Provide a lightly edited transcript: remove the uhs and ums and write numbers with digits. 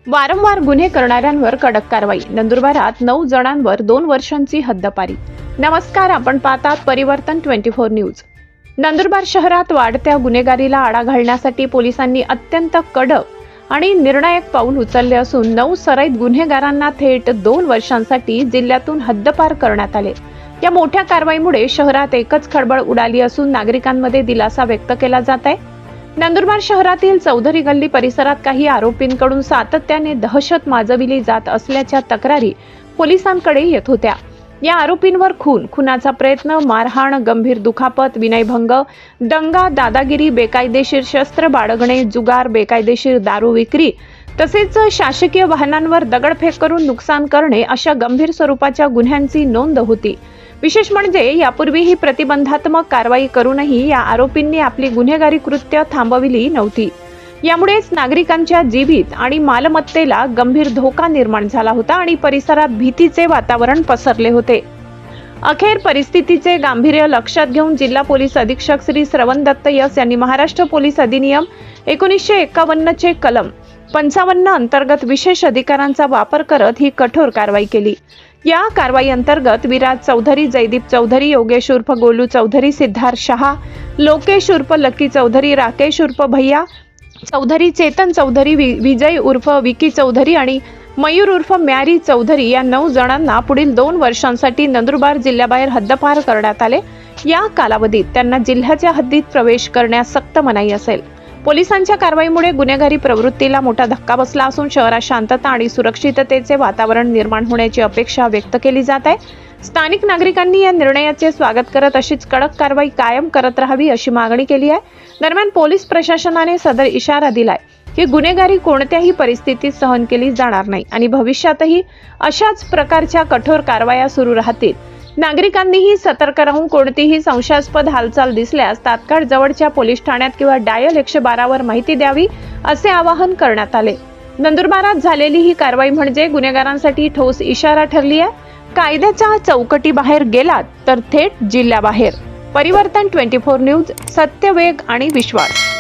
वारंवार गुन्हे करणाऱ्यांवर कडक कारवाई. नंदुरबारात 9 जणांवर 2 वर्षांची हद्दपारी. नमस्कार, आपण पाहतात परिवर्तन 24 न्यूज. नंदुरबार शहरात वाढत्या गुन्हेगारीला आळा घालण्यासाठी पोलिसांनी अत्यंत कडक आणि निर्णायक पाऊल उचलले असून 9 सराईत गुन्हेगारांना थेट 2 वर्षांसाठी जिल्ह्यातून हद्दपार करण्यात आले. या मोठ्या कारवाईमुळे शहरात एकच खळबळ उडाली असून नागरिकांमध्ये दिलासा व्यक्त केला जात आहे. नंदुरबार शहरातील चौधरी गल्ली परिसरात काही आरोपींकडून सातत्याने दहशत माजविली जात असल्याच्या तक्रारी पोलिसांकडे येत होत्या. या आरोपींवर खुनाचा प्रयत्न, मारहाण, गंभीर दुखापत, विनयभंग, दंगा, दादागिरी, बेकायदेशीर शस्त्र बाळगणे, जुगार, बेकायदेशीर दारू विक्री तसेच शासकीय वाहनांवर दगडफेक करून नुकसान करणे अशा गंभीर स्वरूपाच्या गुन्ह्यांची नोंद होती. विशेष म्हणजे यापूर्वीही प्रतिबंधात्मक कारवाई करूनही या आरोपींनी आपली गुन्हेगारी कृत्य थांबविली नव्हती. यामुळेच नागरिकांच्या जीवित आणि मालमत्तेला गंभीर धोका निर्माण झाला होता आणि परिसरात भीतीचे वातावरण पसरले होते. अखेर परिस्थितीचे गांभीर्य लक्षात घेऊन जिल्हा पोलीस अधीक्षक श्री श्रवण दत्त यस यांनी महाराष्ट्र पोलीस अधिनियम 1951 चे कलम 55 अंतर्गत विशेष अधिकारांचा वापर करत ही कठोर कारवाई केली. या कारवाई अंतर्गत विराज चौधरी, जयदीप चौधरी, योगेश उर्फ गोलू चौधरी, सिद्धार्थ शहा, लोकेश उर्फ लकी चौधरी, राकेश उर्फ भैया चौधरी, चेतन चौधरी, विजय उर्फ विकी चौधरी आणि मयूर उर्फ मॅरी चौधरी या 9 जणांना पुढील 2 वर्षांसाठी नंदुरबार जिल्ह्याबाहेर हद्दपार करण्यात आले. या कालावधीत त्यांना जिल्ह्याच्या हद्दीत प्रवेश करण्यास सक्त मनाई असेल. पोलिसांच्या कारवाईमुळे गुन्हेगारी प्रवृत्तीला मोठा धक्का बसला असून शहरात शांतता आणि सुरक्षिततेचे वातावरण निर्माण होण्याची अपेक्षा व्यक्त केली जात आहे. स्थानिक नागरिकांनी या निर्णयाचे स्वागत करत अशीच कडक कारवाई कायम करत राहावी अशी मागणी केली आहे. दरम्यान पोलीस प्रशासनाने सदर इशारा दिलाय की गुन्हेगारी कोणत्याही परिस्थितीत सहन केली जाणार नाही आणि भविष्यातही अशाच प्रकारच्या कठोर कारवाया सुरू राहतील. नागरिकांनीही सतर्क राहून कोणतीही संशयास्पद हालचाल दिसल्यास तात्काळ जवळच्या पोलीस ठाण्यात किंवा डायल 112 वर माहिती द्यावी असे आवाहन करण्यात आले. नंदुरबारात झालेली ही कारवाई म्हणजे गुन्हेगारांसाठी ठोस इशारा ठरली आहे. कायद्याच्या चौकटी बाहेर गेलात तर थेट जिल्ह्याबाहेर. परिवर्तन 24 न्यूज, सत्य, वेग आणि विश्वास.